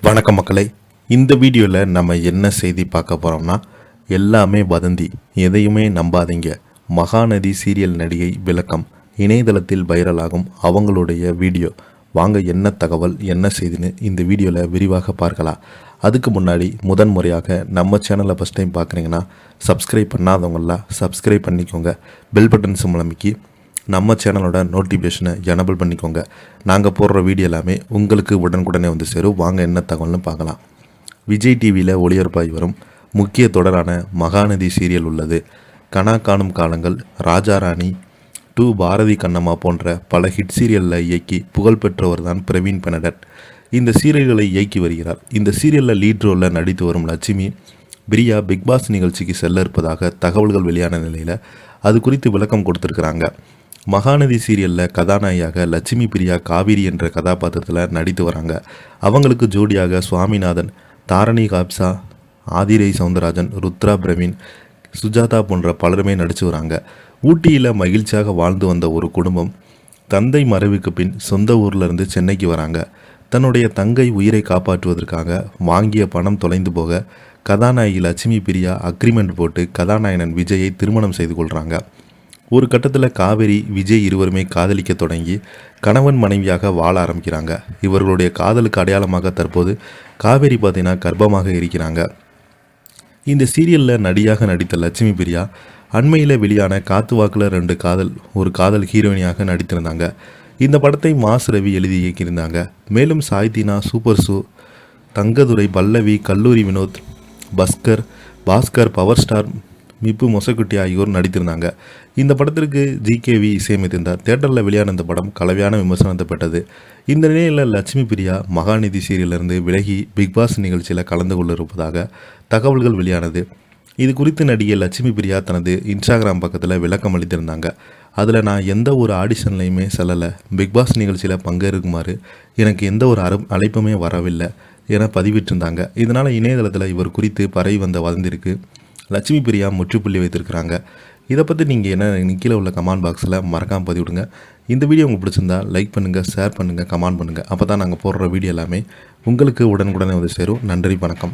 வணக்கம் மக்களை. இந்த வீடியோவில் நம்ம என்ன செய்தி பார்க்க போகிறோம்னா, எல்லாமே வதந்தி, எதையுமே நம்பாதீங்க. மகாநதி சீரியல் நடிகை விளக்கம் இணையதளத்தில் வைரலாகும் அவங்களுடைய வீடியோ. வாங்க என்ன தகவல் என்ன செய்தின்னு இந்த வீடியோவில் விரிவாக பார்க்கலாம். அதுக்கு முன்னாடி முதன்முறையாக நம்ம சேனலை ஃபஸ்ட் டைம் பார்க்குறீங்கன்னா சப்ஸ்கிரைப் பண்ணாதவங்களாம் சப்ஸ்கிரைப் பண்ணிக்கோங்க. பெல் பட்டன் சிம்பல் அமைக்கி நம்ம சேனலோட நோட்டிஃபிகேஷனை எனபிள் பண்ணிக்கோங்க. நாங்கள் போடுற வீடியோ எல்லாமே உங்களுக்கு உடனுக்குடனே வந்து சேரும். வாங்க என்ன தகவல்னு பார்க்கலாம். விஜய் டிவியில் ஒளிபரப்பாகி வரும் முக்கிய தொடரான மகாநதி சீரியல் உள்ளது. கனா காணும் காலங்கள், ராஜாராணி, டூ பாரதி கண்ணம்மா போன்ற பல ஹிட் சீரியலில் இயக்கி புகழ்பெற்றவர் தான் பிரவீன் பெனடட். இந்த சீரியல்களை இயக்கி வருகிறார். இந்த சீரியலில் லீட் ரோலில் நடித்து வரும் லட்சுமி பிரியா பிக்பாஸ் நிகழ்ச்சிக்கு செல்ல இருப்பதாக தகவல்கள் வெளியான நிலையில் அது குறித்து விளக்கம் கொடுத்துருக்குறாங்க. மகாநதி சீரியலில் கதாநாயகியாக லட்சுமி பிரியா காவேரி என்ற கதாபாத்திரத்தில் நடித்து வராங்க. அவங்களுக்கு ஜோடியாக சுவாமிநாதன், தாரணி காப்சா, ஆதிரை சவுந்தரராஜன், ருத்ரா பிரவீன், சுஜாதா போன்ற பலருமே நடித்து வராங்க. ஊட்டியில் மகிழ்ச்சியாக வாழ்ந்து வந்த ஒரு குடும்பம் தந்தை மறைவுக்கு பின் சொந்த ஊர்லேருந்து சென்னைக்கு வராங்க. தன்னுடைய தங்கை உயிரை காப்பாற்றுவதற்காக வாங்கிய பணம் தொலைந்து போக கதாநாயகி லட்சுமி பிரியா அக்ரிமெண்ட் போட்டு கதாநாயகன் விஜயை திருமணம் செய்து கொள்கிறாங்க. ஒரு கட்டத்தில் காவேரி, விஜய் இருவருமே காதலிக்க தொடங்கி கணவன் மனைவியாக வாழ ஆரம்பிக்கிறாங்க. இவர்களுடைய காதலுக்கு அடையாளமாக தற்போது காவேரி பார்த்தீங்கன்னா கர்ப்பமாக இருக்கிறாங்க. இந்த சீரியலில் நடிகையாக நடித்த லட்சுமி பிரியா அண்மையில் வெளியான காத்து வாக்கில் ஒரு காதல் ஹீரோயினியாக நடித்திருந்தாங்க. இந்த படத்தை மாஸ் ரவி எழுதி இயக்கியிருந்தாங்க. மேலும் சாய்தினா, சூப்பர் சூ, தங்கதுரை, பல்லவி, கல்லூரி வினோத், பாஸ்கர், பவர் ஸ்டார் மிப்பு மொசக்குட்டி ஆகியோர் நடித்திருந்தாங்க. இந்த படத்திற்கு ஜிகேவி இசையமைத்திருந்தார். தியேட்டரில் வெளியான இந்த படம் கலவையான விமர்சனத்தை பெற்றது. இந்த நிலையில் லட்சுமி பிரியா மகாநதி சீரியலிருந்து விலகி பிக்பாஸ் நிகழ்ச்சியில் கலந்து கொள்ள இருப்பதாக தகவல்கள் வெளியானது. இது குறித்து நடிகை லட்சுமி பிரியா தனது இன்ஸ்டாகிராம் பக்கத்தில் விளக்கம் அளித்திருந்தாங்க. அதில் நான் எந்த ஒரு ஆடிஷன்லையுமே செல்லலை, பிக்பாஸ் நிகழ்ச்சியில் பங்கேற்குமாறு எனக்கு எந்த ஒரு அழைப்புமே வரவில்லை என பதிவிட்டிருந்தாங்க. இதனால் இணையதளத்தில் இவர் குறித்து பரவி வந்த வதந்திருக்கு லட்சுமி பிரியா முற்றுப்புள்ளி வைத்திருக்கிறாங்க. இதை பற்றி நீங்கள் என்ன கீழே உள்ள கமெண்ட் பாக்ஸில் மறக்காமல் பதிவிடுங்க. இந்த வீடியோ உங்களுக்கு பிடிச்சிருந்தா லைக் பண்ணுங்கள், ஷேர் பண்ணுங்கள், கமெண்ட் பண்ணுங்கள். அப்போ தான் நாங்கள் போடுற வீடியோ எல்லாமே உங்களுக்கு உடனுக்குடனே வந்து சேரும். நன்றி, வணக்கம்.